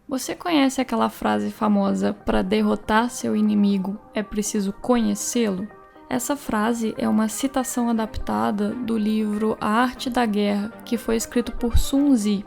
Você conhece aquela frase famosa: para derrotar seu inimigo é preciso conhecê-lo? Essa frase é uma citação adaptada do livro A Arte da Guerra, que foi escrito por Sun Tzu.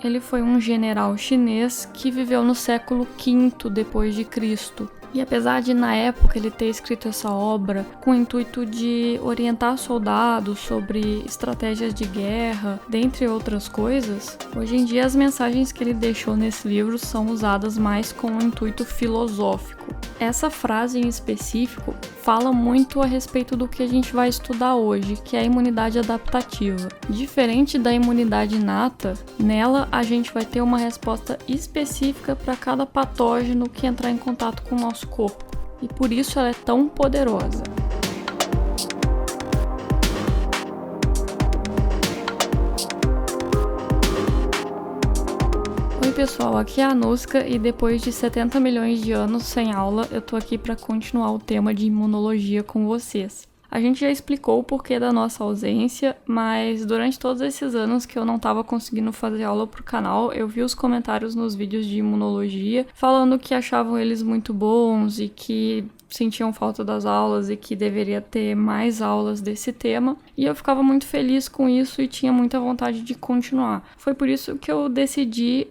Ele foi um general chinês que viveu no século V depois de Cristo. E apesar de, na época, ele ter escrito essa obra com o intuito de orientar soldados sobre estratégias de guerra, dentre outras coisas, hoje em dia as mensagens que ele deixou nesse livro são usadas mais com um intuito filosófico. Essa frase em específico fala muito a respeito do que a gente vai estudar hoje, que é a imunidade adaptativa. Diferente da imunidade inata, nela a gente vai ter uma resposta específica para cada patógeno que entrar em contato com o nosso corpo, e por isso ela é tão poderosa. Oi pessoal, aqui é a Anuska e depois de 70 milhões de anos sem aula, eu tô aqui para continuar o tema de imunologia com vocês. A gente já explicou o porquê da nossa ausência, mas durante todos esses anos que eu não estava conseguindo fazer aula pro canal, eu vi os comentários nos vídeos de imunologia falando que achavam eles muito bons e que sentiam falta das aulas e que deveria ter mais aulas desse tema, e eu ficava muito feliz com isso e tinha muita vontade de continuar. Foi por isso que eu decidi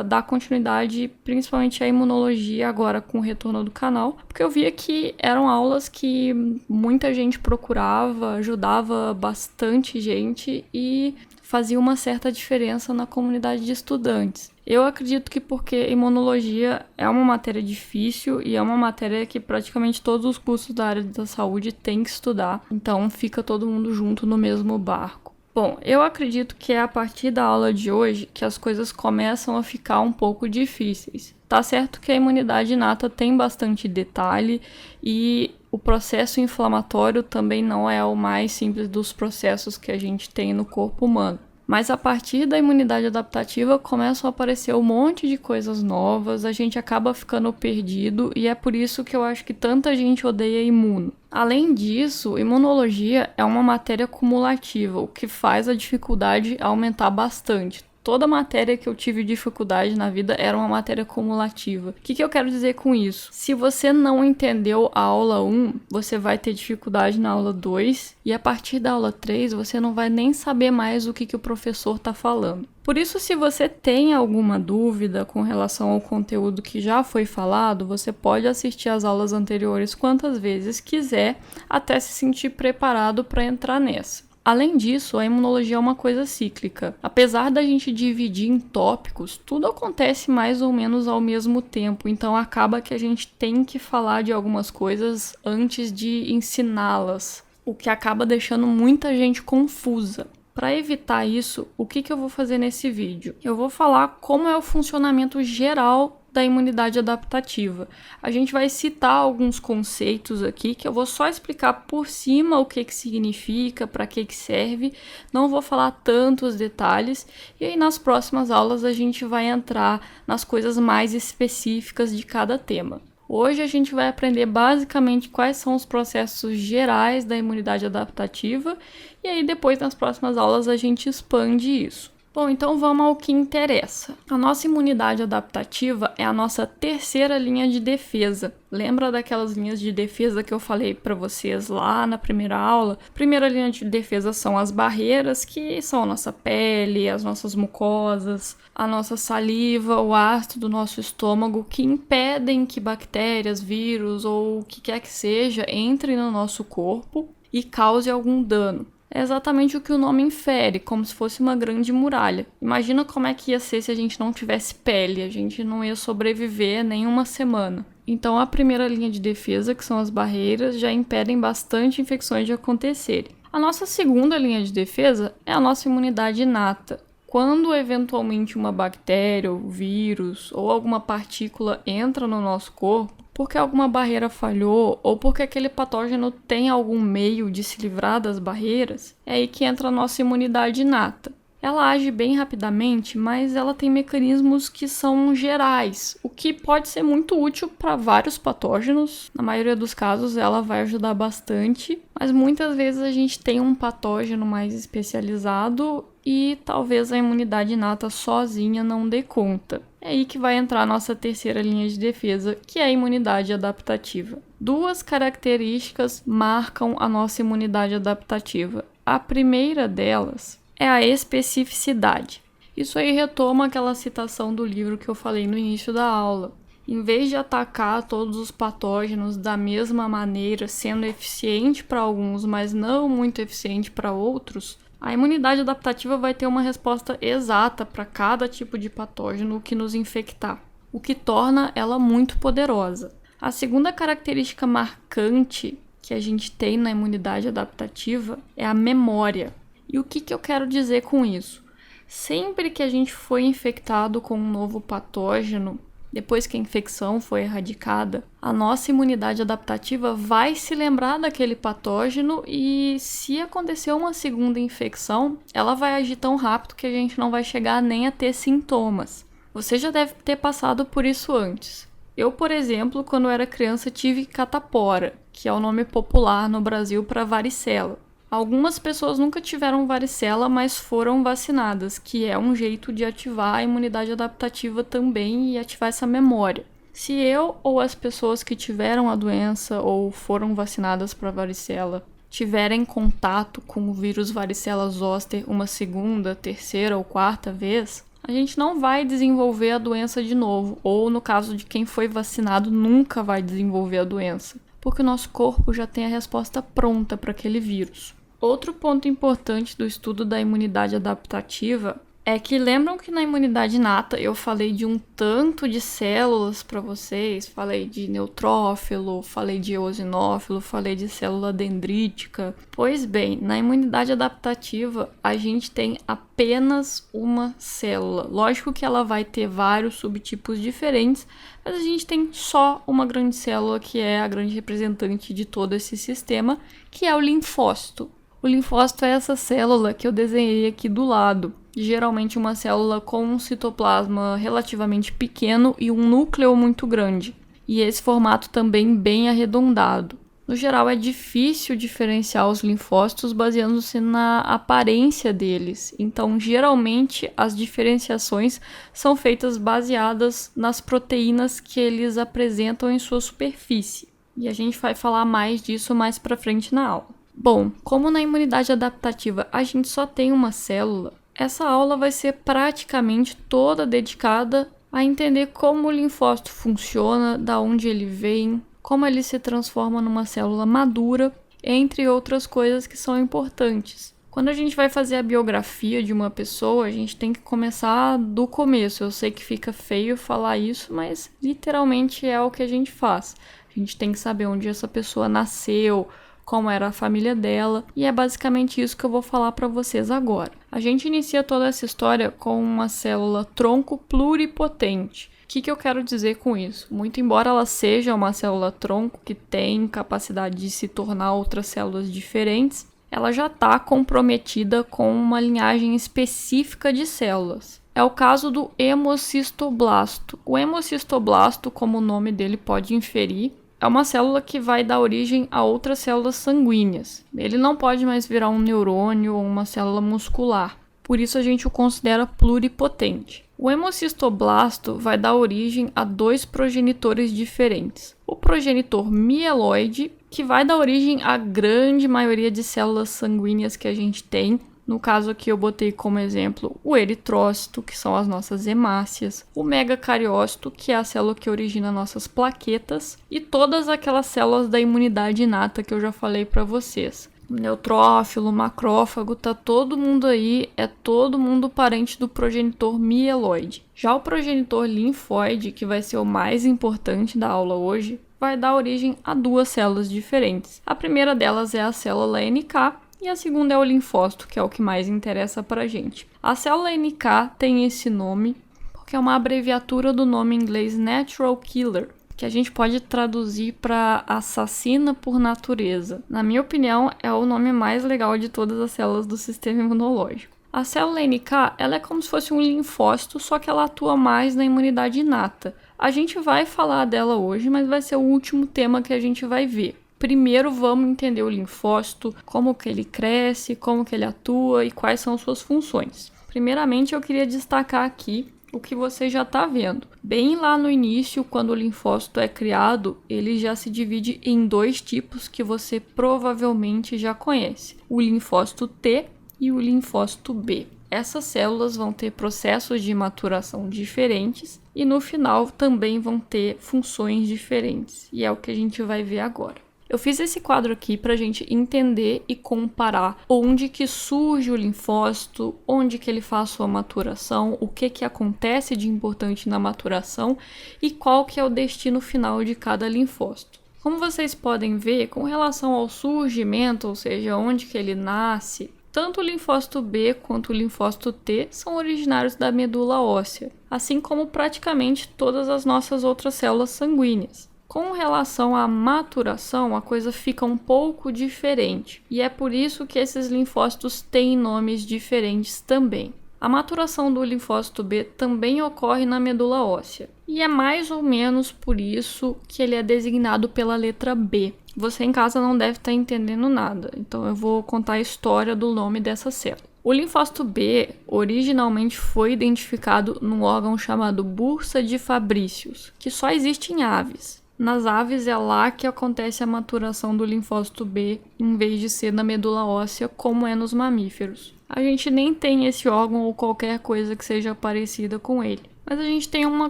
dar continuidade principalmente à imunologia agora com o retorno do canal, porque eu via que eram aulas que muita gente procurava, ajudava bastante gente e fazia uma certa diferença na comunidade de estudantes. Eu acredito que porque imunologia é uma matéria difícil e é uma matéria que praticamente todos os cursos da área da saúde têm que estudar, então fica todo mundo junto no mesmo barco. Bom, eu acredito que é a partir da aula de hoje que as coisas começam a ficar um pouco difíceis. Tá certo que a imunidade inata tem bastante detalhe e o processo inflamatório também não é o mais simples dos processos que a gente tem no corpo humano. Mas a partir da imunidade adaptativa começam a aparecer um monte de coisas novas, a gente acaba ficando perdido e é por isso que eu acho que tanta gente odeia imuno. Além disso, imunologia é uma matéria cumulativa, o que faz a dificuldade aumentar bastante. Toda matéria que eu tive dificuldade na vida era uma matéria cumulativa. O que eu quero dizer com isso? Se você não entendeu a aula 1, você vai ter dificuldade na aula 2, e a partir da aula 3 você não vai nem saber mais o que o professor está falando. Por isso, se você tem alguma dúvida com relação ao conteúdo que já foi falado, você pode assistir às aulas anteriores quantas vezes quiser, até se sentir preparado para entrar nessa. Além disso, a imunologia é uma coisa cíclica. Apesar da gente dividir em tópicos, tudo acontece mais ou menos ao mesmo tempo, então acaba que a gente tem que falar de algumas coisas antes de ensiná-las, o que acaba deixando muita gente confusa. Para evitar isso, o que eu vou fazer nesse vídeo? Eu vou falar como é o funcionamento geral da imunidade adaptativa. A gente vai citar alguns conceitos aqui que eu vou só explicar por cima o que significa, para que serve, não vou falar tantos detalhes, e aí nas próximas aulas a gente vai entrar nas coisas mais específicas de cada tema. Hoje a gente vai aprender basicamente quais são os processos gerais da imunidade adaptativa, e aí depois nas próximas aulas a gente expande isso. Bom, então vamos ao que interessa. A nossa imunidade adaptativa é a nossa terceira linha de defesa. Lembra daquelas linhas de defesa que eu falei para vocês lá na primeira aula? Primeira linha de defesa são as barreiras, que são a nossa pele, as nossas mucosas, a nossa saliva, o ácido do nosso estômago, que impedem que bactérias, vírus ou o que quer que seja entrem no nosso corpo e cause algum dano. É exatamente o que o nome infere, como se fosse uma grande muralha. Imagina como é que ia ser se a gente não tivesse pele, a gente não ia sobreviver nem uma semana. Então a primeira linha de defesa, que são as barreiras, já impedem bastante infecções de acontecerem. A nossa segunda linha de defesa é a nossa imunidade inata. Quando eventualmente uma bactéria, ou vírus ou alguma partícula entra no nosso corpo, porque alguma barreira falhou ou porque aquele patógeno tem algum meio de se livrar das barreiras, é aí que entra a nossa imunidade inata. Ela age bem rapidamente, mas ela tem mecanismos que são gerais, o que pode ser muito útil para vários patógenos. Na maioria dos casos ela vai ajudar bastante, mas muitas vezes a gente tem um patógeno mais especializado e talvez a imunidade inata sozinha não dê conta. É aí que vai entrar a nossa terceira linha de defesa, que é a imunidade adaptativa. Duas características marcam a nossa imunidade adaptativa. A primeira delas é a especificidade. Isso aí retoma aquela citação do livro que eu falei no início da aula. Em vez de atacar todos os patógenos da mesma maneira, sendo eficiente para alguns, mas não muito eficiente para outros, a imunidade adaptativa vai ter uma resposta exata para cada tipo de patógeno que nos infectar, o que torna ela muito poderosa. A segunda característica marcante que a gente tem na imunidade adaptativa é a memória. E o que eu quero dizer com isso? Sempre que a gente foi infectado com um novo patógeno, depois que a infecção foi erradicada, a nossa imunidade adaptativa vai se lembrar daquele patógeno e, se acontecer uma segunda infecção, ela vai agir tão rápido que a gente não vai chegar nem a ter sintomas. Você já deve ter passado por isso antes. Eu, por exemplo, quando era criança, tive catapora, que é o nome popular no Brasil para varicela. Algumas pessoas nunca tiveram varicela, mas foram vacinadas, que é um jeito de ativar a imunidade adaptativa também e ativar essa memória. Se eu ou as pessoas que tiveram a doença ou foram vacinadas para varicela tiverem contato com o vírus varicela zoster uma segunda, terceira ou quarta vez, a gente não vai desenvolver a doença de novo, ou no caso de quem foi vacinado, nunca vai desenvolver a doença, porque o nosso corpo já tem a resposta pronta para aquele vírus. Outro ponto importante do estudo da imunidade adaptativa é que lembram que na imunidade inata eu falei de um tanto de células para vocês, falei de neutrófilo, falei de eosinófilo, falei de célula dendrítica. Pois bem, na imunidade adaptativa a gente tem apenas uma célula. Lógico que ela vai ter vários subtipos diferentes, mas a gente tem só uma grande célula que é a grande representante de todo esse sistema, que é o linfócito. O linfócito é essa célula que eu desenhei aqui do lado. Geralmente uma célula com um citoplasma relativamente pequeno e um núcleo muito grande. E esse formato também bem arredondado. No geral, é difícil diferenciar os linfócitos baseando-se na aparência deles. Então, geralmente, as diferenciações são feitas baseadas nas proteínas que eles apresentam em sua superfície. E a gente vai falar mais disso mais pra frente na aula. Bom, como na imunidade adaptativa a gente só tem uma célula, essa aula vai ser praticamente toda dedicada a entender como o linfócito funciona, da onde ele vem, como ele se transforma numa célula madura, entre outras coisas que são importantes. Quando a gente vai fazer a biografia de uma pessoa, a gente tem que começar do começo. Eu sei que fica feio falar isso, mas literalmente é o que a gente faz. A gente tem que saber onde essa pessoa nasceu, como era a família dela, e é basicamente isso que eu vou falar para vocês agora. A gente inicia toda essa história com uma célula tronco pluripotente. O que eu quero dizer com isso? Muito embora ela seja uma célula tronco que tem capacidade de se tornar outras células diferentes, ela já está comprometida com uma linhagem específica de células. É o caso do hemocistoblasto. O hemocistoblasto, como o nome dele pode inferir, é uma célula que vai dar origem a outras células sanguíneas. Ele não pode mais virar um neurônio ou uma célula muscular. Por isso a gente o considera pluripotente. O hemocistoblasto vai dar origem a dois progenitores diferentes. O progenitor mieloide, que vai dar origem à grande maioria de células sanguíneas que a gente tem. No caso aqui eu botei como exemplo o eritrócito, que são as nossas hemácias, o megacariócito, que é a célula que origina nossas plaquetas, e todas aquelas células da imunidade inata que eu já falei para vocês. Neutrófilo, macrófago, tá todo mundo aí, é todo mundo parente do progenitor mieloide. Já o progenitor linfóide, que vai ser o mais importante da aula hoje, vai dar origem a duas células diferentes. A primeira delas é a célula NK, e a segunda é o linfócito, que é o que mais interessa pra gente. A célula NK tem esse nome porque é uma abreviatura do nome em inglês Natural Killer, que a gente pode traduzir para assassina por natureza. Na minha opinião, é o nome mais legal de todas as células do sistema imunológico. A célula NK, ela é como se fosse um linfócito, só que ela atua mais na imunidade inata. A gente vai falar dela hoje, mas vai ser o último tema que a gente vai ver. Primeiro vamos entender o linfócito, como que ele cresce, como que ele atua e quais são suas funções. Primeiramente eu queria destacar aqui o que você já está vendo. Bem lá no início, quando o linfócito é criado, ele já se divide em 2 tipos que você provavelmente já conhece: o linfócito T e o linfócito B. Essas células vão ter processos de maturação diferentes e no final também vão ter funções diferentes, e é o que a gente vai ver agora. Eu fiz esse quadro aqui para a gente entender e comparar onde que surge o linfócito, onde que ele faz sua maturação, o que acontece de importante na maturação e qual que é o destino final de cada linfócito. Como vocês podem ver, com relação ao surgimento, ou seja, onde que ele nasce, tanto o linfócito B quanto o linfócito T são originários da medula óssea, assim como praticamente todas as nossas outras células sanguíneas. Com relação à maturação, a coisa fica um pouco diferente, e é por isso que esses linfócitos têm nomes diferentes também. A maturação do linfócito B também ocorre na medula óssea, e é mais ou menos por isso que ele é designado pela letra B. Você em casa não deve estar entendendo nada, então eu vou contar a história do nome dessa célula. O linfócito B originalmente foi identificado num órgão chamado bursa de Fabricius, que só existe em aves. Nas aves é lá que acontece a maturação do linfócito B, em vez de ser na medula óssea, como é nos mamíferos. A gente nem tem esse órgão ou qualquer coisa que seja parecida com ele. Mas a gente tem uma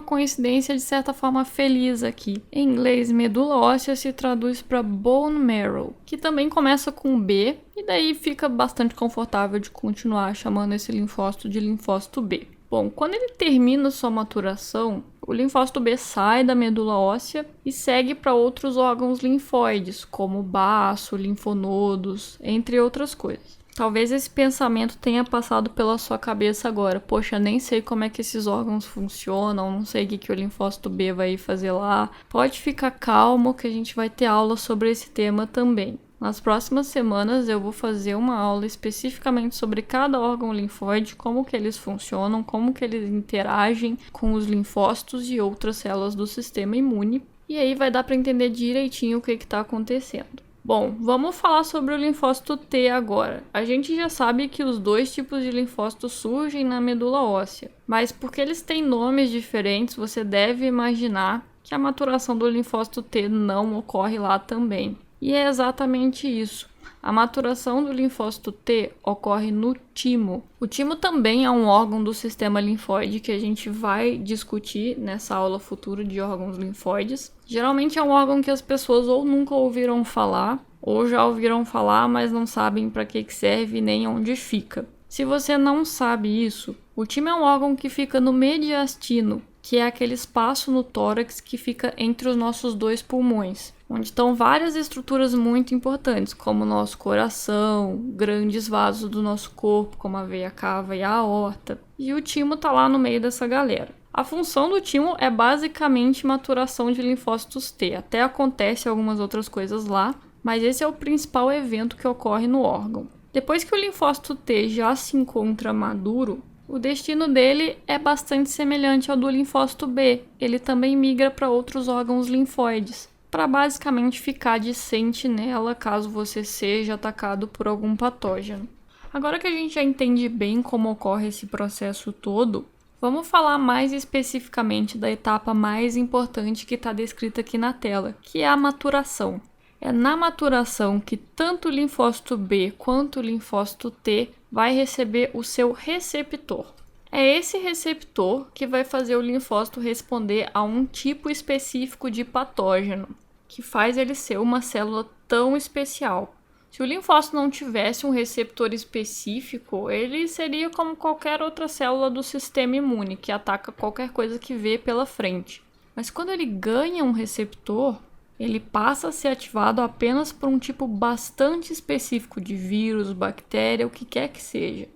coincidência de certa forma feliz aqui. Em inglês, medula óssea se traduz para bone marrow, que também começa com B, e daí fica bastante confortável de continuar chamando esse linfócito de linfócito B. Bom, quando ele termina sua maturação, o linfócito B sai da medula óssea e segue para outros órgãos linfóides, como o baço, linfonodos, entre outras coisas. Talvez esse pensamento tenha passado pela sua cabeça agora. Poxa, nem sei como é que esses órgãos funcionam, não sei o que o linfócito B vai fazer lá. Pode ficar calmo que a gente vai ter aula sobre esse tema também. Nas próximas semanas eu vou fazer uma aula especificamente sobre cada órgão linfóide, como que eles funcionam, como que eles interagem com os linfócitos e outras células do sistema imune. E aí vai dar para entender direitinho o que está acontecendo. Bom, vamos falar sobre o linfócito T agora. A gente já sabe que os 2 tipos de linfócitos surgem na medula óssea, mas porque eles têm nomes diferentes, você deve imaginar que a maturação do linfócito T não ocorre lá também. E é exatamente isso. A maturação do linfócito T ocorre no timo. O timo também é um órgão do sistema linfóide que a gente vai discutir nessa aula futura de órgãos linfóides. Geralmente é um órgão que as pessoas ou nunca ouviram falar, ou já ouviram falar, mas não sabem para que serve nem onde fica. Se você não sabe isso, o timo é um órgão que fica no mediastino, que é aquele espaço no tórax que fica entre os nossos 2 pulmões, onde estão várias estruturas muito importantes, como o nosso coração, grandes vasos do nosso corpo, como a veia cava e a aorta. E o timo está lá no meio dessa galera. A função do timo é basicamente maturação de linfócitos T. Até acontece algumas outras coisas lá, mas esse é o principal evento que ocorre no órgão. Depois que o linfócito T já se encontra maduro, o destino dele é bastante semelhante ao do linfócito B. Ele também migra para outros órgãos linfóides, para basicamente ficar de sentinela caso você seja atacado por algum patógeno. Agora que a gente já entende bem como ocorre esse processo todo, vamos falar mais especificamente da etapa mais importante que está descrita aqui na tela, que é a maturação. É na maturação que tanto o linfócito B quanto o linfócito T vai receber o seu receptor. É esse receptor que vai fazer o linfócito responder a um tipo específico de patógeno, que faz ele ser uma célula tão especial. Se o linfócito não tivesse um receptor específico, ele seria como qualquer outra célula do sistema imune, que ataca qualquer coisa que vê pela frente. Mas quando ele ganha um receptor, ele passa a ser ativado apenas por um tipo bastante específico de vírus, bactéria, o que quer que seja.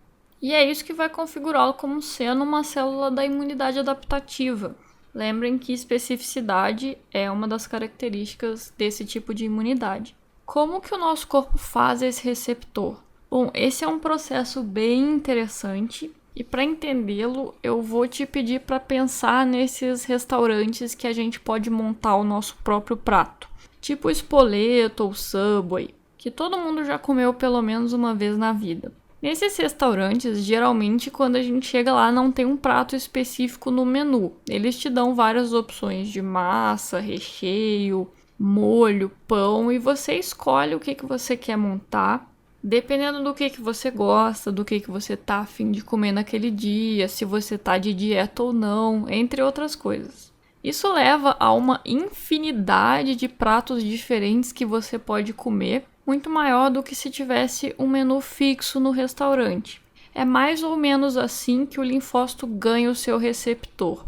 E é isso que vai configurá-lo como sendo uma célula da imunidade adaptativa. Lembrem que especificidade é uma das características desse tipo de imunidade. Como que o nosso corpo faz esse receptor? Bom, esse é um processo bem interessante. E para entendê-lo, eu vou te pedir para pensar nesses restaurantes que a gente pode montar o nosso próprio prato. Tipo Spoleto ou Subway, que todo mundo já comeu pelo menos uma vez na vida. Nesses restaurantes, geralmente quando a gente chega lá não tem um prato específico no menu. Eles te dão várias opções de massa, recheio, molho, pão e você escolhe o que você quer montar. Dependendo do que você gosta, do que você tá a fim de comer naquele dia, se você tá de dieta ou não, entre outras coisas. Isso leva a uma infinidade de pratos diferentes que você pode comer, muito maior do que se tivesse um menu fixo no restaurante. É mais ou menos assim que o linfócito ganha o seu receptor.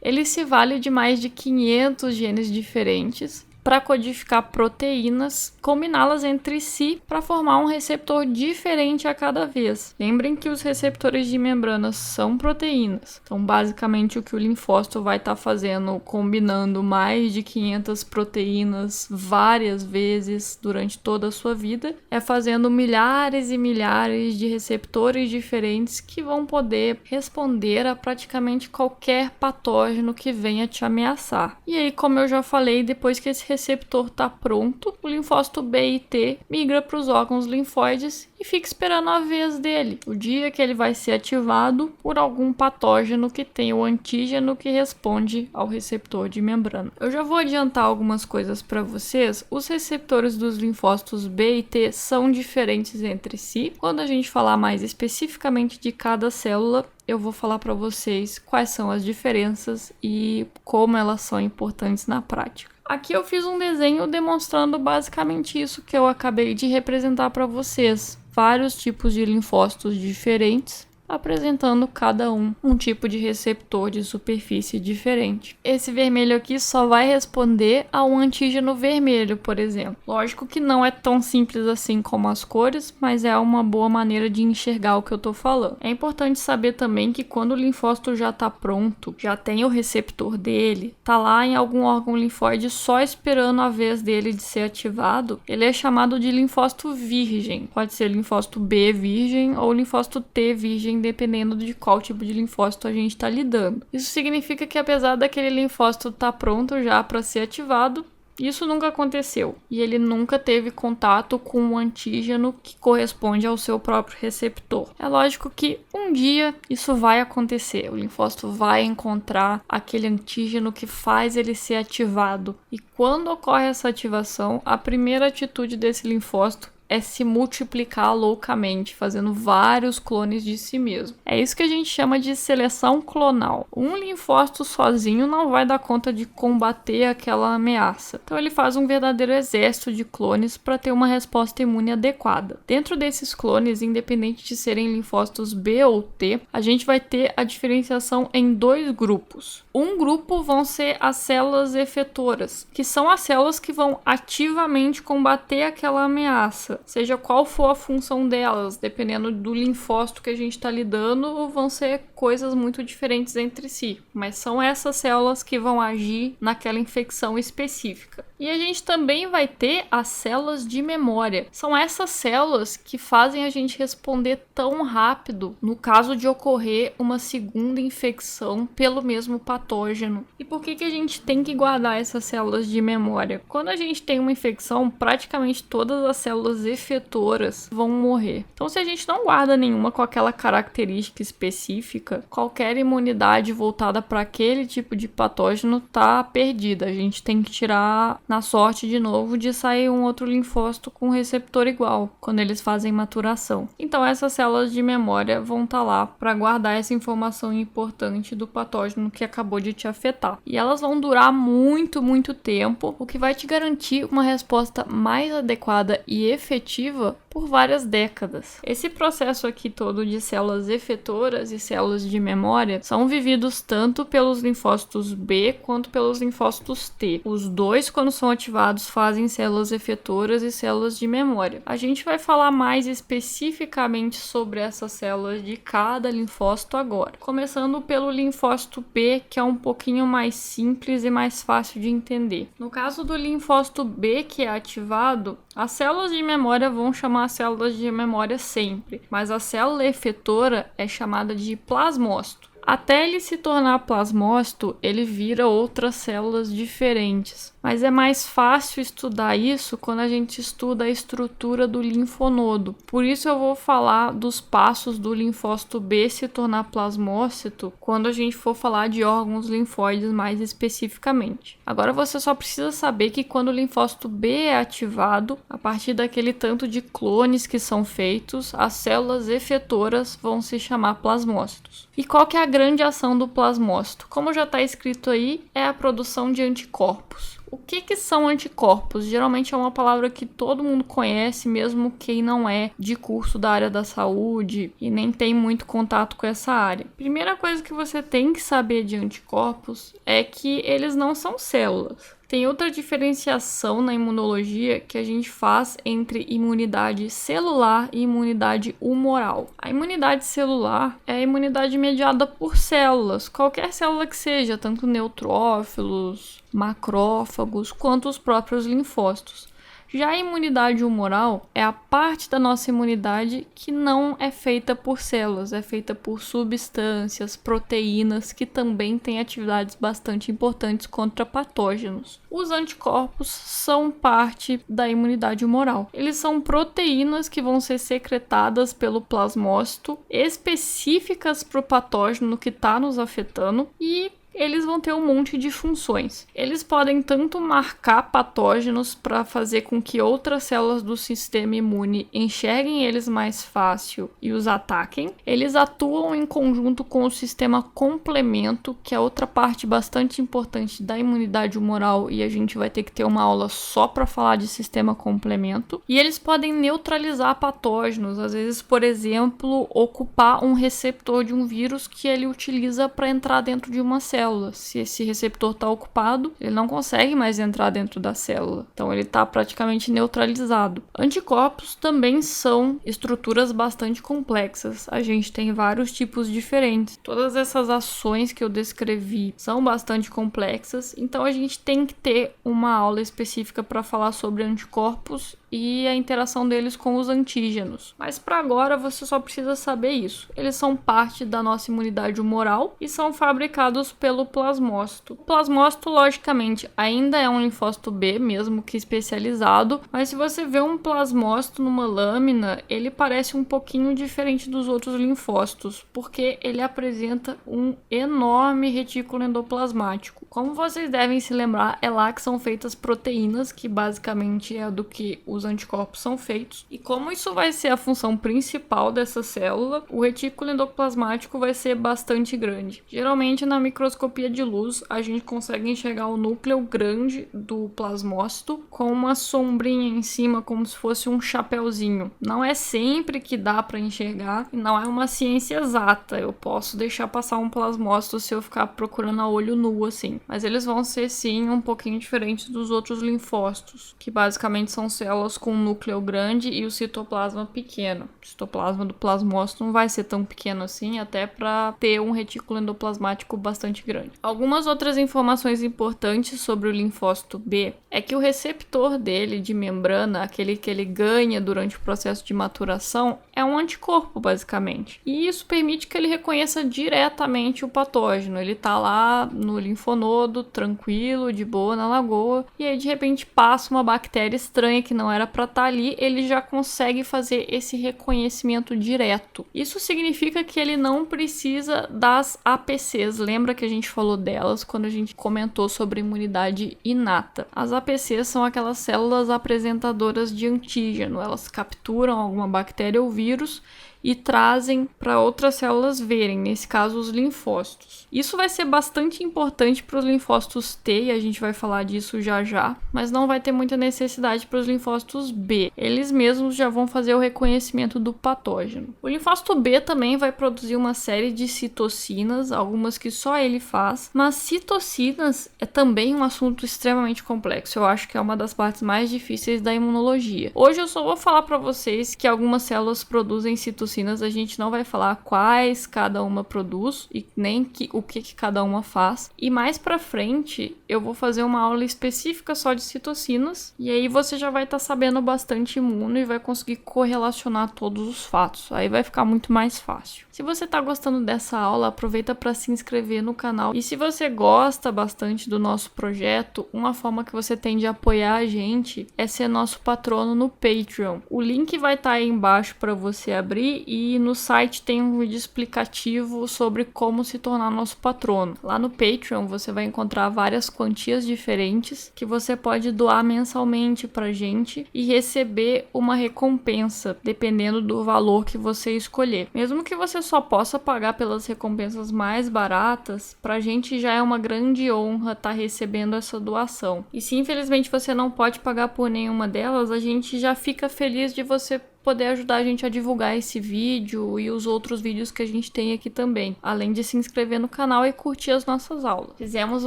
Ele se vale de mais de 500 genes diferentes para codificar proteínas, combiná-las entre si para formar um receptor diferente a cada vez. Lembrem que os receptores de membranas são proteínas. Então, basicamente, o que o linfócito vai estar fazendo, combinando mais de 500 proteínas várias vezes durante toda a sua vida, é fazendo milhares e milhares de receptores diferentes que vão poder responder a praticamente qualquer patógeno que venha te ameaçar. E aí, como eu já falei, depois que esse receptor está pronto, o linfócito B e T migra para os órgãos linfóides e fica esperando a vez dele, o dia que ele vai ser ativado por algum patógeno que tem o antígeno que responde ao receptor de membrana. Eu já vou adiantar algumas coisas para vocês. Os receptores dos linfócitos B e T são diferentes entre si. Quando a gente falar mais especificamente de cada célula, eu vou falar para vocês quais são as diferenças e como elas são importantes na prática. Aqui eu fiz um desenho demonstrando basicamente isso que eu acabei de representar para vocês. Vários tipos de linfócitos diferentes, apresentando cada um tipo de receptor de superfície diferente. Esse vermelho aqui só vai responder a um antígeno vermelho, por exemplo. Lógico que não é tão simples assim como as cores, mas é uma boa maneira de enxergar o que eu tô falando. É importante saber também que quando o linfócito já tá pronto, já tem o receptor dele, tá lá em algum órgão linfóide só esperando a vez dele de ser ativado, ele é chamado de linfócito virgem. Pode ser linfócito B virgem ou linfócito T virgem, dependendo de qual tipo de linfócito a gente está lidando. Isso significa que apesar daquele linfócito estar pronto já para ser ativado, isso nunca aconteceu e ele nunca teve contato com um antígeno que corresponde ao seu próprio receptor. É lógico que um dia isso vai acontecer, o linfócito vai encontrar aquele antígeno que faz ele ser ativado e quando ocorre essa ativação, a primeira atitude desse linfócito é se multiplicar loucamente, fazendo vários clones de si mesmo. É isso que a gente chama de seleção clonal. Um linfócito sozinho não vai dar conta de combater aquela ameaça. Então ele faz um verdadeiro exército de clones para ter uma resposta imune adequada. Dentro desses clones, independente de serem linfócitos B ou T, a gente vai ter a diferenciação em dois grupos. Um grupo vão ser as células efetoras, que são as células que vão ativamente combater aquela ameaça. Seja qual for a função delas, dependendo do linfócito que a gente está lidando, vão ser coisas muito diferentes entre si. Mas são essas células que vão agir naquela infecção específica. E a gente também vai ter as células de memória. São essas células que fazem a gente responder tão rápido no caso de ocorrer uma segunda infecção pelo mesmo patógeno. E por que a gente tem que guardar essas células de memória? Quando a gente tem uma infecção, praticamente todas as células efetoras vão morrer. Então, se a gente não guarda nenhuma com aquela característica específica, qualquer imunidade voltada para aquele tipo de patógeno tá perdida. A gente tem que tirar na sorte de novo de sair um outro linfócito com receptor igual, quando eles fazem maturação. Então, essas células de memória vão estar lá para guardar essa informação importante do patógeno que acabou de te afetar. E elas vão durar muito, muito tempo, o que vai te garantir uma resposta mais adequada e efetiva por várias décadas. Esse processo aqui todo de células efetoras e células de memória são vividos tanto pelos linfócitos B quanto pelos linfócitos T. Os dois, quando são ativados, fazem células efetoras e células de memória. A gente vai falar mais especificamente sobre essas células de cada linfócito agora. Começando pelo linfócito B, que é um pouquinho mais simples e mais fácil de entender. No caso do linfócito B que é ativado, as células de memória vão chamar as células de memória sempre, mas a célula efetora é chamada de plasmócito. Até ele se tornar plasmócito, ele vira outras células diferentes. Mas é mais fácil estudar isso quando a gente estuda a estrutura do linfonodo. Por isso eu vou falar dos passos do linfócito B se tornar plasmócito quando a gente for falar de órgãos linfóides mais especificamente. Agora você só precisa saber que quando o linfócito B é ativado, a partir daquele tanto de clones que são feitos, as células efetoras vão se chamar plasmócitos. E qual que é a grande ação do plasmócito? Como já está escrito aí, é a produção de anticorpos. O que são anticorpos? Geralmente é uma palavra que todo mundo conhece, mesmo quem não é de curso da área da saúde e nem tem muito contato com essa área. Primeira coisa que você tem que saber de anticorpos é que eles não são células. Tem outra diferenciação na imunologia que a gente faz entre imunidade celular e imunidade humoral. A imunidade celular é a imunidade mediada por células, qualquer célula que seja, tanto neutrófilos, macrófagos, quanto os próprios linfócitos. Já a imunidade humoral é a parte da nossa imunidade que não é feita por células, é feita por substâncias, proteínas, que também têm atividades bastante importantes contra patógenos. Os anticorpos são parte da imunidade humoral. Eles são proteínas que vão ser secretadas pelo plasmócito, específicas para o patógeno que está nos afetando, e eles vão ter um monte de funções. Eles podem tanto marcar patógenos para fazer com que outras células do sistema imune enxerguem eles mais fácil e os ataquem. Eles atuam em conjunto com o sistema complemento, que é outra parte bastante importante da imunidade humoral, e a gente vai ter que ter uma aula só para falar de sistema complemento. E eles podem neutralizar patógenos, às vezes, por exemplo, ocupar um receptor de um vírus que ele utiliza para entrar dentro de uma célula. Se esse receptor está ocupado, ele não consegue mais entrar dentro da célula. Então ele está praticamente neutralizado. Anticorpos também são estruturas bastante complexas. A gente tem vários tipos diferentes. Todas essas ações que eu descrevi são bastante complexas. Então a gente tem que ter uma aula específica para falar sobre anticorpos e a interação deles com os antígenos. Mas para agora você só precisa saber isso. Eles são parte da nossa imunidade humoral e são fabricados pelo plasmócito. O plasmócito, logicamente, ainda é um linfócito B, mesmo que especializado, mas se você vê um plasmócito numa lâmina, ele parece um pouquinho diferente dos outros linfócitos, porque ele apresenta um enorme retículo endoplasmático. Como vocês devem se lembrar, é lá que são feitas proteínas, que basicamente é do que os anticorpos são feitos. E como isso vai ser a função principal dessa célula, o retículo endoplasmático vai ser bastante grande. Geralmente, na microscopia de luz, a gente consegue enxergar o núcleo grande do plasmócito com uma sombrinha em cima, como se fosse um chapéuzinho. Não é sempre que dá para enxergar, e não é uma ciência exata. Eu posso deixar passar um plasmócito se eu ficar procurando a olho nu, assim. Mas eles vão ser, sim, um pouquinho diferentes dos outros linfócitos, que basicamente são células com um núcleo grande e o citoplasma pequeno. O citoplasma do plasmócito não vai ser tão pequeno assim, até para ter um retículo endoplasmático bastante grande. Algumas outras informações importantes sobre o linfócito B é que o receptor dele de membrana, aquele que ele ganha durante o processo de maturação, é um anticorpo, basicamente. E isso permite que ele reconheça diretamente o patógeno. Ele tá lá no linfonodo, tranquilo, de boa, na lagoa, e aí de repente passa uma bactéria estranha que não era para estar ali, ele já consegue fazer esse reconhecimento direto. Isso significa que ele não precisa das APCs. Lembra que a gente falou delas quando a gente comentou sobre imunidade inata? As APCs são aquelas células apresentadoras de antígeno. Elas capturam alguma bactéria ou vírus e trazem para outras células verem, nesse caso os linfócitos. Isso vai ser bastante importante para os linfócitos T, e a gente vai falar disso já já, mas não vai ter muita necessidade para os linfócitos B. Eles mesmos já vão fazer o reconhecimento do patógeno. O linfócito B também vai produzir uma série de citocinas, algumas que só ele faz, mas citocinas é também um assunto extremamente complexo. Eu acho que é uma das partes mais difíceis da imunologia. Hoje eu só vou falar para vocês que algumas células produzem citocinas citocinas, a gente não vai falar quais cada uma produz e nem o que cada uma faz. E mais pra frente, eu vou fazer uma aula específica só de citocinas, e aí você já vai estar sabendo bastante imuno e vai conseguir correlacionar todos os fatos. Aí vai ficar muito mais fácil. Se você tá gostando dessa aula, aproveita para se inscrever no canal. E se você gosta bastante do nosso projeto, uma forma que você tem de apoiar a gente é ser nosso patrono no Patreon. O link vai estar aí embaixo para você abrir e no site tem um vídeo explicativo sobre como se tornar nosso patrono. Lá no Patreon você vai encontrar várias quantias diferentes que você pode doar mensalmente pra gente e receber uma recompensa, dependendo do valor que você escolher. Mesmo que você só possa pagar pelas recompensas mais baratas, pra gente já é uma grande honra estar recebendo essa doação. E se infelizmente você não pode pagar por nenhuma delas, a gente já fica feliz de você poder ajudar a gente a divulgar esse vídeo e os outros vídeos que a gente tem aqui também, além de se inscrever no canal e curtir as nossas aulas. Fizemos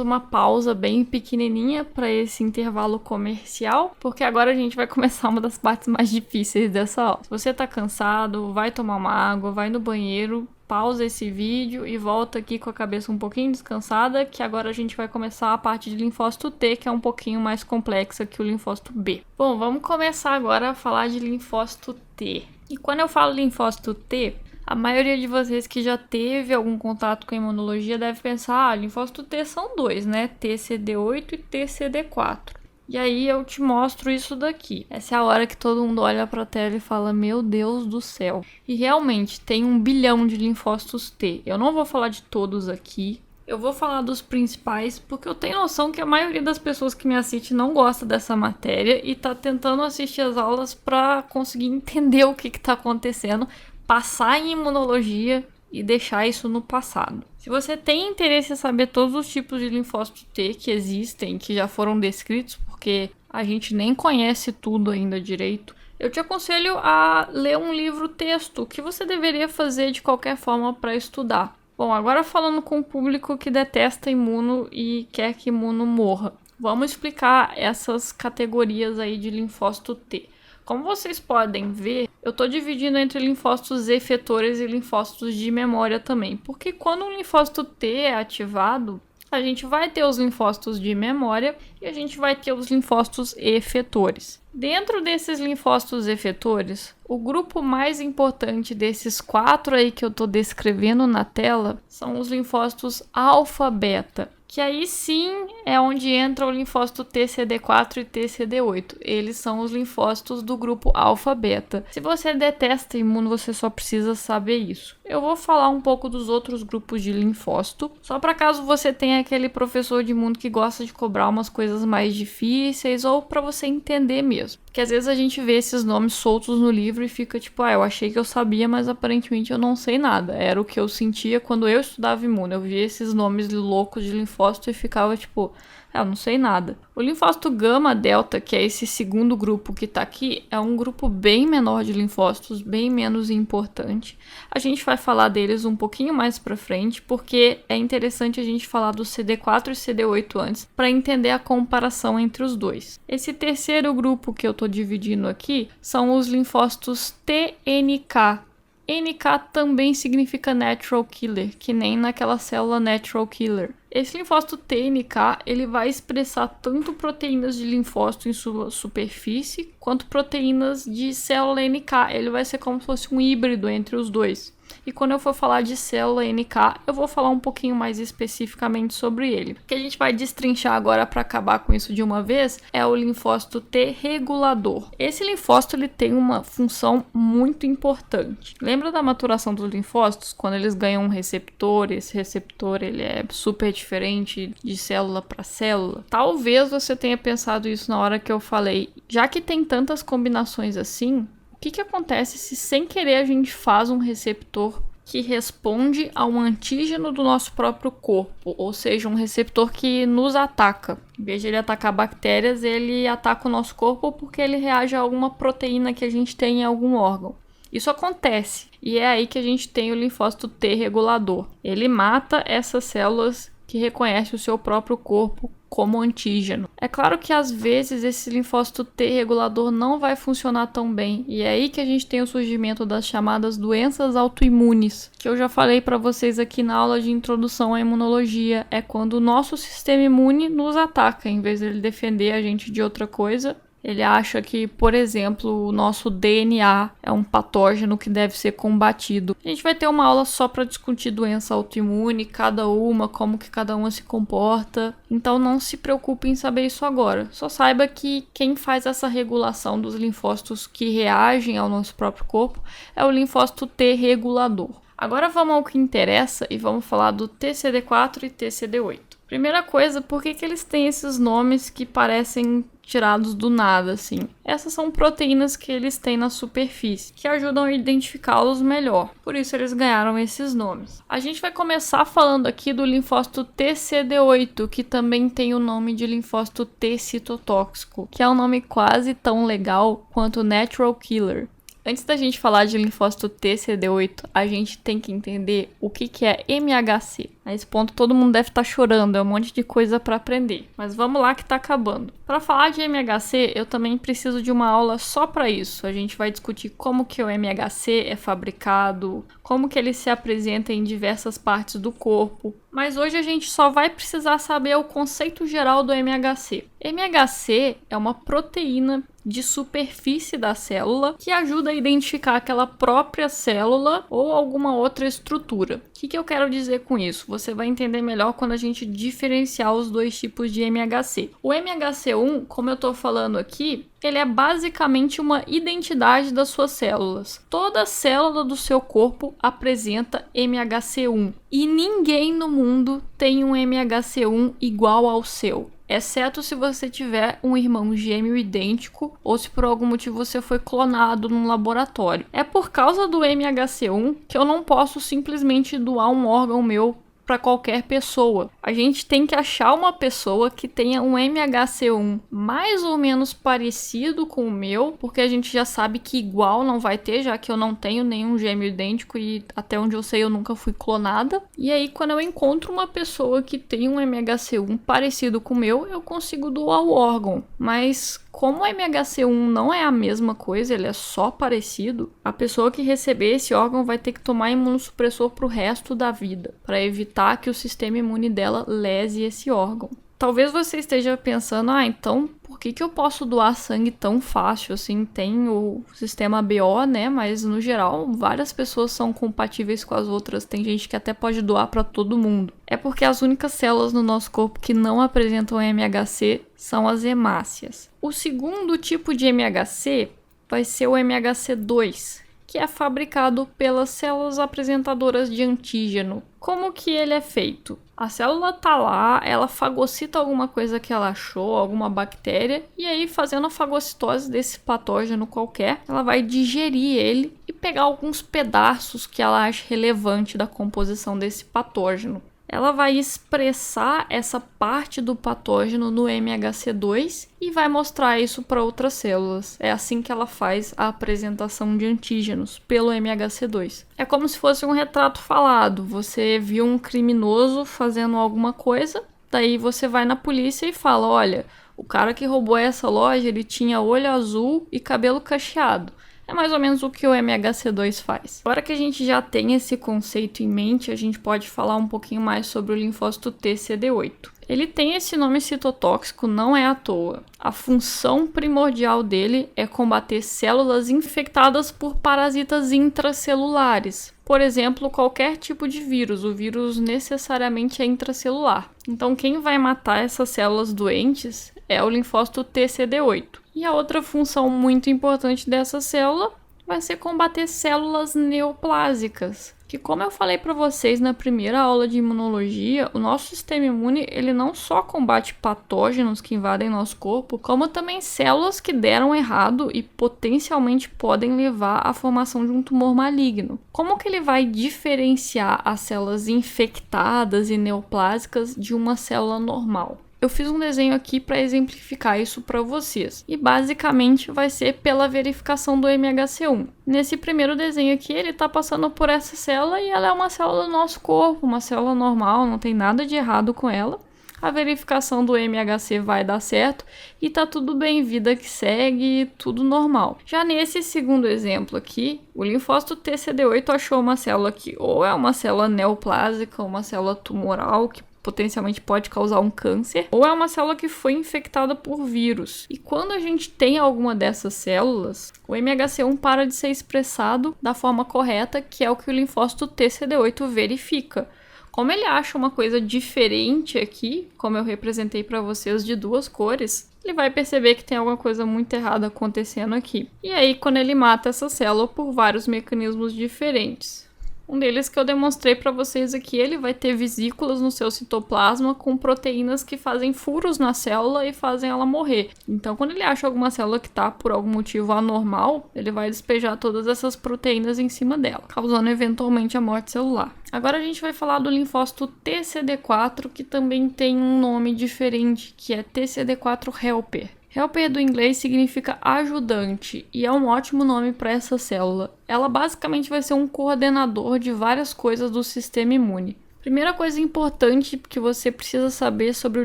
uma pausa bem pequenininha para esse intervalo comercial, porque agora a gente vai começar uma das partes mais difíceis dessa aula. Se você tá cansado, vai tomar uma água, vai no banheiro, pausa esse vídeo e volta aqui com a cabeça um pouquinho descansada, que agora a gente vai começar a parte de linfócito T, que é um pouquinho mais complexa que o linfócito B. Bom, vamos começar agora a falar de linfócito T. E quando eu falo linfócito T, a maioria de vocês que já teve algum contato com a imunologia deve pensar, linfócito T são dois, né? TCD8 e TCD4. E aí eu te mostro isso daqui. Essa é a hora que todo mundo olha pra tela e fala, meu Deus do céu. E realmente, tem 1 bilhão de linfócitos T. Eu não vou falar de todos aqui. Eu vou falar dos principais, porque eu tenho noção que a maioria das pessoas que me assiste não gosta dessa matéria e tá tentando assistir as aulas pra conseguir entender o que tá acontecendo, passar em imunologia e deixar isso no passado. Se você tem interesse em saber todos os tipos de linfócito T que existem, que já foram descritos, porque a gente nem conhece tudo ainda direito, eu te aconselho a ler um livro-texto, que você deveria fazer de qualquer forma para estudar. Bom, agora falando com o público que detesta imuno e quer que imuno morra, vamos explicar essas categorias aí de linfócito T. Como vocês podem ver, eu estou dividindo entre linfócitos efetores e linfócitos de memória também, porque quando um linfócito T é ativado, a gente vai ter os linfócitos de memória e a gente vai ter os linfócitos efetores. Dentro desses linfócitos efetores, o grupo mais importante desses 4 aí que eu estou descrevendo na tela são os linfócitos alfa-beta, que aí sim é onde entra o linfócito TCD4 e TCD8. Eles são os linfócitos do grupo alfa-beta. Se você detesta imuno, você só precisa saber isso. Eu vou falar um pouco dos outros grupos de linfócito, só para caso você tenha aquele professor de imuno que gosta de cobrar umas coisas mais difíceis, ou para você entender mesmo. Porque às vezes a gente vê esses nomes soltos no livro e fica tipo, eu achei que eu sabia, mas aparentemente eu não sei nada. Era o que eu sentia quando eu estudava imuno. Eu via esses nomes loucos de linfócito e ficava tipo, eu não sei nada. O linfócito gama delta, que é esse segundo grupo que tá aqui, é um grupo bem menor de linfócitos, bem menos importante. A gente vai falar deles um pouquinho mais pra frente, porque é interessante a gente falar do CD4 e CD8 antes, para entender a comparação entre os dois. Esse terceiro grupo que eu tô dividindo aqui são os linfócitos TNK. NK também significa Natural Killer, que nem naquela célula Natural Killer. Esse linfócito TNK, ele vai expressar tanto proteínas de linfócito em sua superfície, quanto proteínas de célula NK. Ele vai ser como se fosse um híbrido entre os dois. E quando eu for falar de célula NK, eu vou falar um pouquinho mais especificamente sobre ele. O que a gente vai destrinchar agora para acabar com isso de uma vez é o linfócito T regulador. Esse linfócito ele tem uma função muito importante. Lembra da maturação dos linfócitos? Quando eles ganham um receptor, esse receptor ele é super diferente de célula para célula. Talvez você tenha pensado isso na hora que eu falei. Já que tem tantas combinações assim, o que acontece se sem querer a gente faz um receptor que responde a um antígeno do nosso próprio corpo, ou seja, um receptor que nos ataca? Em vez de ele atacar bactérias, ele ataca o nosso corpo porque ele reage a alguma proteína que a gente tem em algum órgão. Isso acontece, e é aí que a gente tem o linfócito T regulador. Ele mata essas células que reconhece o seu próprio corpo como antígeno. É claro que às vezes esse linfócito T regulador não vai funcionar tão bem, e é aí que a gente tem o surgimento das chamadas doenças autoimunes, que eu já falei para vocês aqui na aula de introdução à imunologia. É quando o nosso sistema imune nos ataca, em vez de ele defender a gente de outra coisa. Ele acha que, por exemplo, o nosso DNA é um patógeno que deve ser combatido. A gente vai ter uma aula só para discutir doença autoimune, cada uma, como que cada uma se comporta. Então não se preocupe em saber isso agora. Só saiba que quem faz essa regulação dos linfócitos que reagem ao nosso próprio corpo é o linfócito T regulador. Agora vamos ao que interessa e vamos falar do TCD4 e TCD8. Primeira coisa, por que eles têm esses nomes que parecem tirados do nada, assim? Essas são proteínas que eles têm na superfície, que ajudam a identificá-los melhor. Por isso eles ganharam esses nomes. A gente vai começar falando aqui do linfócito TCD8, que também tem o nome de linfócito T citotóxico, que é um nome quase tão legal quanto Natural Killer. Antes da gente falar de linfócito TCD8, a gente tem que entender o que é MHC. A esse ponto todo mundo deve estar chorando, é um monte de coisa para aprender. Mas vamos lá que tá acabando. Para falar de MHC, eu também preciso de uma aula só para isso. A gente vai discutir como que o MHC é fabricado, como que ele se apresenta em diversas partes do corpo. Mas hoje a gente só vai precisar saber o conceito geral do MHC. MHC é uma proteína de superfície da célula que ajuda a identificar aquela própria célula ou alguma outra estrutura. O que eu quero dizer com isso? Você vai entender melhor quando a gente diferenciar os dois tipos de MHC. O MHC1, como eu estou falando aqui, ele é basicamente uma identidade das suas células. Toda célula do seu corpo apresenta MHC1 e ninguém no mundo tem um MHC1 igual ao seu, exceto se você tiver um irmão gêmeo idêntico ou se por algum motivo você foi clonado num laboratório. É por causa do MHC1 que eu não posso simplesmente doar um órgão meu para qualquer pessoa. A gente tem que achar uma pessoa que tenha um MHC1 mais ou menos parecido com o meu, porque a gente já sabe que igual não vai ter, já que eu não tenho nenhum gêmeo idêntico e até onde eu sei eu nunca fui clonada. E aí quando eu encontro uma pessoa que tem um MHC1 parecido com o meu, eu consigo doar o órgão. Mas como o MHC1 não é a mesma coisa, ele é só parecido, a pessoa que receber esse órgão vai ter que tomar imunossupressor pro resto da vida, para evitar que o sistema imune dela lese esse órgão. Talvez você esteja pensando, então por que eu posso doar sangue tão fácil assim? Tem o sistema BO, né? Mas no geral, várias pessoas são compatíveis com as outras. Tem gente que até pode doar para todo mundo. É porque as únicas células no nosso corpo que não apresentam MHC são as hemácias. O segundo tipo de MHC vai ser o MHC2, que é fabricado pelas células apresentadoras de antígeno. Como que ele é feito? A célula tá lá, ela fagocita alguma coisa que ela achou, alguma bactéria, e aí fazendo a fagocitose desse patógeno qualquer, ela vai digerir ele e pegar alguns pedaços que ela acha relevante da composição desse patógeno. Ela vai expressar essa parte do patógeno no MHC2 e vai mostrar isso para outras células. É assim que ela faz a apresentação de antígenos pelo MHC2. É como se fosse um retrato falado. Você viu um criminoso fazendo alguma coisa, daí você vai na polícia e fala, olha, o cara que roubou essa loja, ele tinha olho azul e cabelo cacheado. É mais ou menos o que o MHC2 faz. Agora que a gente já tem esse conceito em mente, a gente pode falar um pouquinho mais sobre o linfócito TCD8. Ele tem esse nome citotóxico, não é à toa. A função primordial dele é combater células infectadas por parasitas intracelulares. Por exemplo, qualquer tipo de vírus. O vírus necessariamente é intracelular. Então, quem vai matar essas células doentes é o linfócito TCD8. E a outra função muito importante dessa célula vai ser combater células neoplásicas, que, como eu falei para vocês na primeira aula de imunologia, o nosso sistema imune ele não só combate patógenos que invadem nosso corpo, como também células que deram errado e potencialmente podem levar à formação de um tumor maligno. Como que ele vai diferenciar as células infectadas e neoplásicas de uma célula normal? Eu fiz um desenho aqui para exemplificar isso para vocês. E basicamente vai ser pela verificação do MHC1. Nesse primeiro desenho aqui, ele está passando por essa célula e ela é uma célula do nosso corpo, uma célula normal, não tem nada de errado com ela. A verificação do MHC vai dar certo e tá tudo bem, vida que segue, tudo normal. Já nesse segundo exemplo aqui, o linfócito TCD8 achou uma célula que ou é uma célula neoplásica, uma célula tumoral que potencialmente pode causar um câncer, ou é uma célula que foi infectada por vírus. E quando a gente tem alguma dessas células, o MHC1 para de ser expressado da forma correta, que é o que o linfócito TCD8 verifica. Como ele acha uma coisa diferente aqui, como eu representei para vocês de duas cores, ele vai perceber que tem alguma coisa muito errada acontecendo aqui. E aí, quando ele mata essa célula por vários mecanismos diferentes. Um deles que eu demonstrei para vocês aqui, ele vai ter vesículas no seu citoplasma com proteínas que fazem furos na célula e fazem ela morrer. Então, quando ele acha alguma célula que está por algum motivo anormal, ele vai despejar todas essas proteínas em cima dela, causando eventualmente a morte celular. Agora a gente vai falar do linfócito TCD4, que também tem um nome diferente, que é TCD4 helper. Helper do inglês significa ajudante e é um ótimo nome para essa célula. Ela basicamente vai ser um coordenador de várias coisas do sistema imune. Primeira coisa importante que você precisa saber sobre o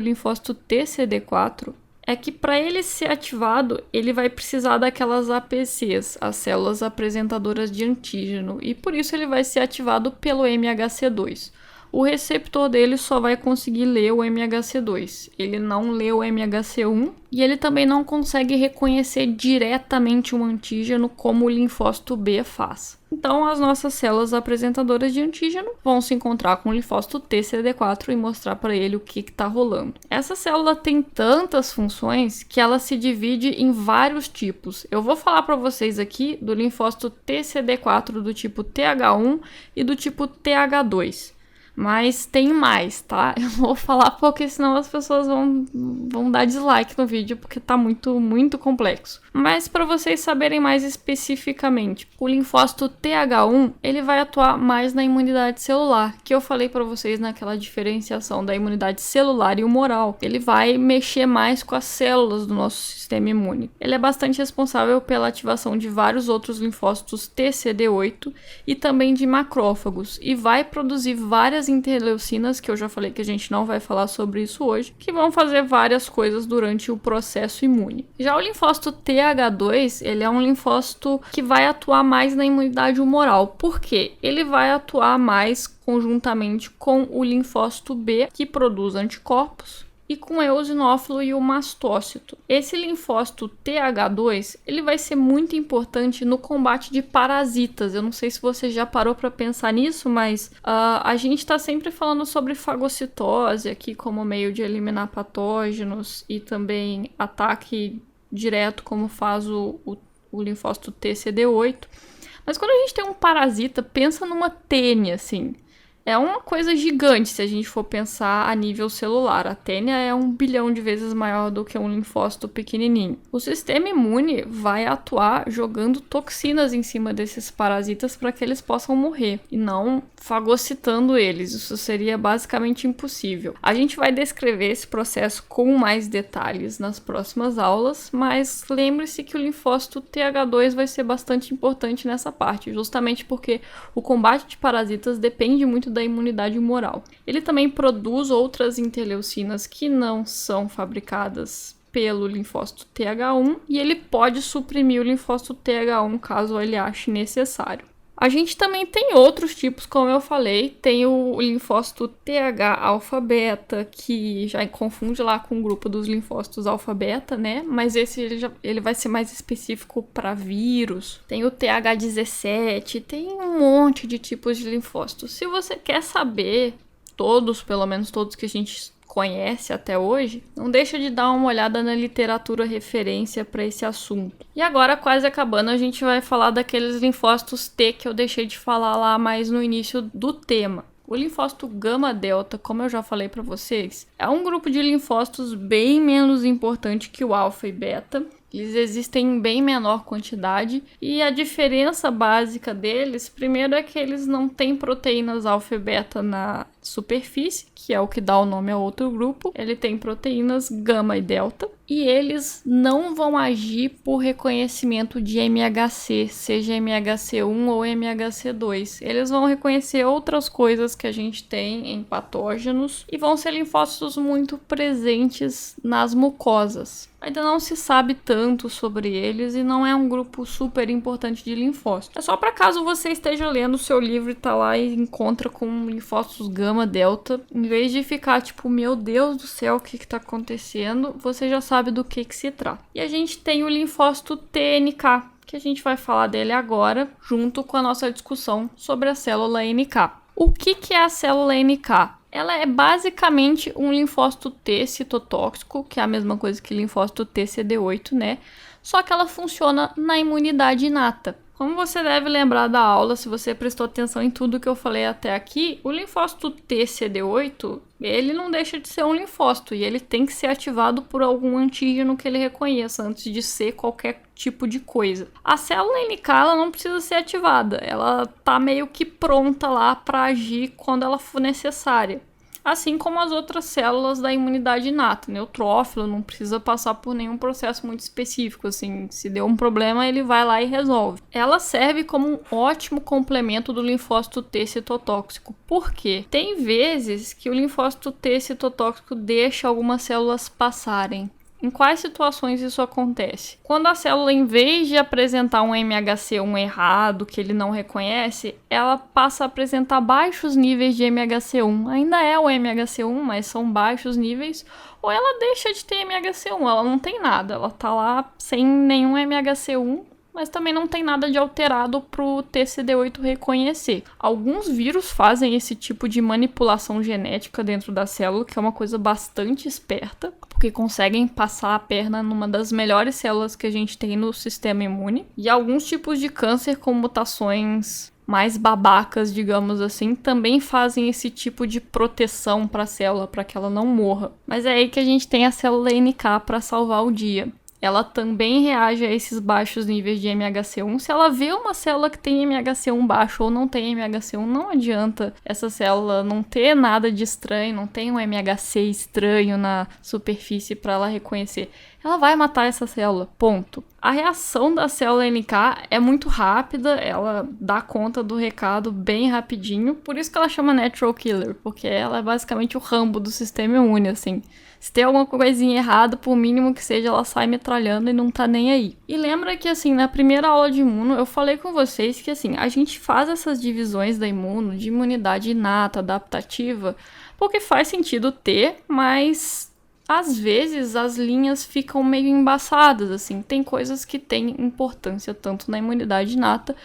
linfócito TCD4 é que para ele ser ativado, ele vai precisar daquelas APCs, as células apresentadoras de antígeno, e por isso ele vai ser ativado pelo MHC2. O receptor dele só vai conseguir ler o MHC2, ele não lê o MHC1 e ele também não consegue reconhecer diretamente um antígeno como o linfócito B faz. Então as nossas células apresentadoras de antígeno vão se encontrar com o linfócito TCD4 e mostrar para ele o que está rolando. Essa célula tem tantas funções que ela se divide em vários tipos. Eu vou falar para vocês aqui do linfócito TCD4 do tipo TH1 e do tipo TH2. Mas tem mais, tá? Eu vou falar porque senão as pessoas vão dar dislike no vídeo porque tá muito complexo. Mas para vocês saberem mais especificamente, o linfócito TH1, ele vai atuar mais na imunidade celular, que eu falei para vocês naquela diferenciação da imunidade celular e humoral. Ele vai mexer mais com as células do nosso sistema imune. Ele é bastante responsável pela ativação de vários outros linfócitos TCD8 e também de macrófagos e vai produzir várias interleucinas, que eu já falei que a gente não vai falar sobre isso hoje, que vão fazer várias coisas durante o processo imune. Já o linfócito TH2, ele é um linfócito que vai atuar mais na imunidade humoral. Por quê? Ele vai atuar mais conjuntamente com o linfócito B, que produz anticorpos, e com o eosinófilo e o mastócito. Esse linfócito TH2, ele vai ser muito importante no combate de parasitas. Eu não sei se você já parou para pensar nisso, mas a gente está sempre falando sobre fagocitose aqui como meio de eliminar patógenos e também ataque direto como faz o linfócito TCD8. Mas quando a gente tem um parasita, pensa numa tênia, assim. É uma coisa gigante se a gente for pensar a nível celular. A tênia é 1 bilhão de vezes maior do que um linfócito pequenininho. O sistema imune vai atuar jogando toxinas em cima desses parasitas para que eles possam morrer e não fagocitando eles. Isso seria basicamente impossível. A gente vai descrever esse processo com mais detalhes nas próximas aulas, mas lembre-se que o linfócito TH2 vai ser bastante importante nessa parte, justamente porque o combate de parasitas depende muito da imunidade humoral. Ele também produz outras interleucinas que não são fabricadas pelo linfócito TH1 e ele pode suprimir o linfócito TH1 caso ele ache necessário. A gente também tem outros tipos, como eu falei, tem o linfócito TH-alfa-beta, que já confunde lá com o grupo dos linfócitos alfa-beta, né? Mas ele vai ser mais específico para vírus. Tem o TH17, tem um monte de tipos de linfócitos. Se você quer saber todos, pelo menos todos que a gente conhece até hoje, não deixa de dar uma olhada na literatura referência para esse assunto. E agora, quase acabando, a gente vai falar daqueles linfócitos T que eu deixei de falar lá mais no início do tema. O linfócito gama-delta, como eu já falei para vocês, é um grupo de linfócitos bem menos importante que o alfa e beta. Eles existem em bem menor quantidade e a diferença básica deles, primeiro, é que eles não têm proteínas alfa e beta superfície, que é o que dá o nome a outro grupo. Ele tem proteínas gama e delta. E eles não vão agir por reconhecimento de MHC, seja MHC1 ou MHC2. Eles vão reconhecer outras coisas que a gente tem em patógenos e vão ser linfócitos muito presentes nas mucosas. Ainda não se sabe tanto sobre eles e não é um grupo super importante de linfócitos. É só para caso você esteja lendo o seu livro e tá lá e encontra com linfócitos gama, delta, em vez de ficar tipo, meu Deus do céu, o que tá acontecendo, você já sabe do que se trata. E a gente tem o linfócito TNK, que a gente vai falar dele agora, junto com a nossa discussão sobre a célula NK. O que é a célula NK? Ela é basicamente um linfócito T citotóxico, que é a mesma coisa que linfócito T CD8, né? Só que ela funciona na imunidade inata. Como você deve lembrar da aula, se você prestou atenção em tudo que eu falei até aqui, o linfócito T CD8, ele não deixa de ser um linfócito e ele tem que ser ativado por algum antígeno que ele reconheça antes de ser qualquer tipo de coisa. A célula NK, ela não precisa ser ativada, ela tá meio que pronta lá para agir quando ela for necessária. Assim como as outras células da imunidade inata. Neutrófilo não precisa passar por nenhum processo muito específico, assim, se deu um problema, ele vai lá e resolve. Ela serve como um ótimo complemento do linfócito T citotóxico. Por quê? Tem vezes que o linfócito T citotóxico deixa algumas células passarem. Em quais situações isso acontece? Quando a célula, em vez de apresentar um MHC1 errado, que ele não reconhece, ela passa a apresentar baixos níveis de MHC1. Ainda é o MHC1, mas são baixos níveis. Ou ela deixa de ter MHC1, ela não tem nada. Ela tá lá sem nenhum MHC1, mas também não tem nada de alterado para o TCD8 reconhecer. Alguns vírus fazem esse tipo de manipulação genética dentro da célula, que é uma coisa bastante esperta, porque conseguem passar a perna numa das melhores células que a gente tem no sistema imune. E alguns tipos de câncer com mutações mais babacas, digamos assim, também fazem esse tipo de proteção para a célula, para que ela não morra. Mas é aí que a gente tem a célula NK para salvar o dia. Ela também reage a esses baixos níveis de MHC1. Se ela vê uma célula que tem MHC1 baixo ou não tem MHC1, não adianta essa célula não ter nada de estranho, não tem um MHC estranho na superfície para ela reconhecer. Ela vai matar essa célula, ponto. A reação da célula NK é muito rápida, ela dá conta do recado bem rapidinho, por isso que ela chama Natural Killer, porque ela é basicamente o Rambo do sistema imune, assim. Se tem alguma coisinha errada, por mínimo que seja, ela sai metralhando e não tá nem aí. E lembra que, assim, na primeira aula de imuno, eu falei com vocês que, assim, a gente faz essas divisões da imuno, de imunidade inata, adaptativa, porque faz sentido ter, mas às vezes as linhas ficam meio embaçadas, assim. Tem coisas que têm importância tanto na imunidade inata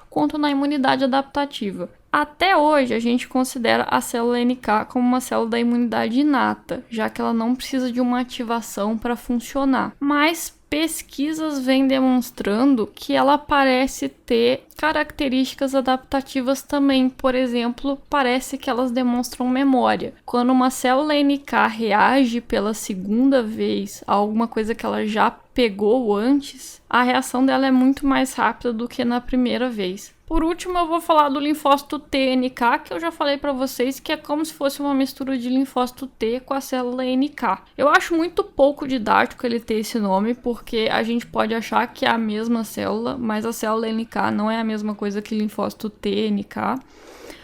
quanto na imunidade adaptativa. Até hoje, a gente considera a célula NK como uma célula da imunidade inata, já que ela não precisa de uma ativação para funcionar. Mas pesquisas vêm demonstrando que ela parece ter características adaptativas também. Por exemplo, parece que elas demonstram memória. Quando uma célula NK reage pela segunda vez a alguma coisa que ela já pegou antes, a reação dela é muito mais rápida do que na primeira vez. Por último, eu vou falar do linfócito TNK, que eu já falei para vocês que é como se fosse uma mistura de linfócito T com a célula NK. Eu acho muito pouco didático ele ter esse nome, porque a gente pode achar que é a mesma célula, mas a célula NK não é a mesma coisa que linfócito TNK.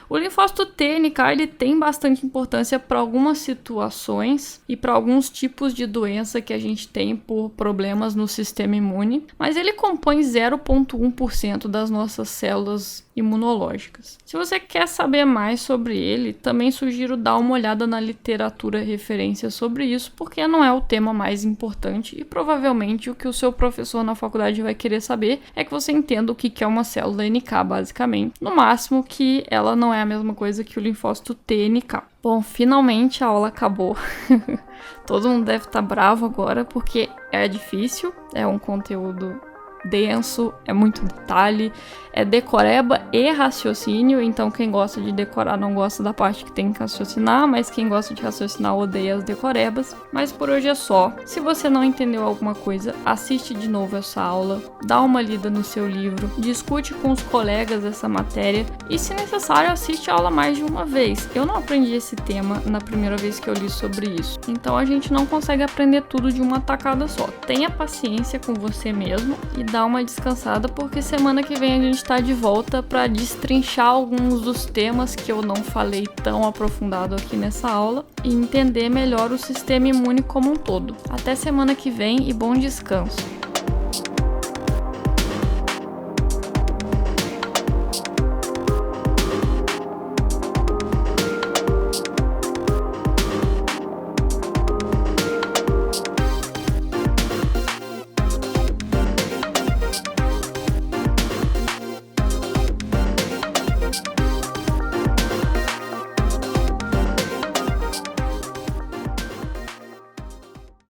O linfócito TNK ele tem bastante importância para algumas situações e para alguns tipos de doença que a gente tem por problemas no sistema imune, mas ele compõe 0,1% das nossas células imunológicas. Se você quer saber mais sobre ele, também sugiro dar uma olhada na literatura referência sobre isso, porque não é o tema mais importante e provavelmente o que o seu professor na faculdade vai querer saber é que você entenda o que é uma célula NK, basicamente. No máximo que ela não é a mesma coisa que o linfócito TNK. Bom, finalmente a aula acabou. Todo mundo deve estar bravo agora, porque é difícil, é um conteúdo denso, é muito detalhe, é decoreba e raciocínio, então quem gosta de decorar não gosta da parte que tem que raciocinar, mas quem gosta de raciocinar odeia as decorebas. Mas por hoje é só. Se você não entendeu alguma coisa, assiste de novo essa aula, dá uma lida no seu livro, discute com os colegas essa matéria e, se necessário, assiste a aula mais de uma vez. Eu não aprendi esse tema na primeira vez que eu li sobre isso, então a gente não consegue aprender tudo de uma tacada só. Tenha paciência com você mesmo e dá uma descansada, porque semana que vem a gente tá de volta para destrinchar alguns dos temas que eu não falei tão aprofundado aqui nessa aula e entender melhor o sistema imune como um todo. Até semana que vem e bom descanso!